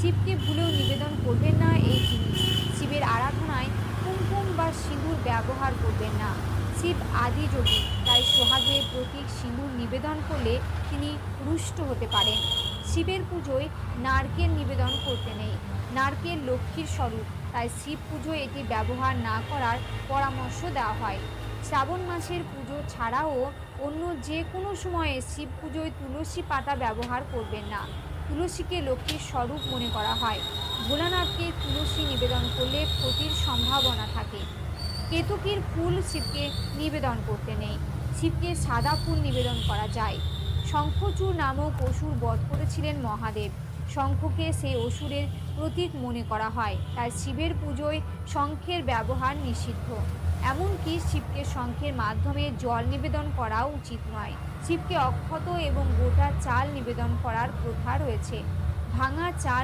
শিবকে ভুলেও নিবেদন করবেন না এই জিনিস। শিবের আরাধনায় কুমকুম বা সিঁদুর ব্যবহার করবেন না। শিব আদি যোগী, তাই সোহাগের প্রতীক সিঁদুর নিবেদন করলে তিনি রুষ্ট হতে পারেন। শিবের পুজোয় নারকেল নিবেদন করতে নেই। নারকেল লক্ষ্মীর স্বরূপ, তাই শিব পুজোয় এটি ব্যবহার না করার পরামর্শ দেওয়া হয়। শ্রাবণ মাসের পুজো ছাড়াও অন্য যে কোনো সময়ে শিব পুজোয় তুলসী পাতা ব্যবহার করবেন না। তুলসীকে লক্ষ্মীর স্বরূপ মনে করা হয়। ভোলানাথকে তুলসী নিবেদন করলে ক্ষতির সম্ভাবনা থাকে। কেতকীর ফুল শিবকে নিবেদন করতে নেই। শিবকে সাদা ফুল নিবেদন করা যায়। শঙ্খচূড় নামক অসুর বধ করেছিলেন মহাদেব। শঙ্খকে সেই অসুরের প্রতীক মনে করা হয়, তাই শিবের পুজোয় শঙ্খের ব্যবহার নিষিদ্ধ। এমনকি শিবকে শঙ্খের মাধ্যমে জল নিবেদন করাও উচিত নয়। শিবকে অক্ষত এবং গোটা চাল নিবেদন করার প্রথা রয়েছে। ভাঙা চাল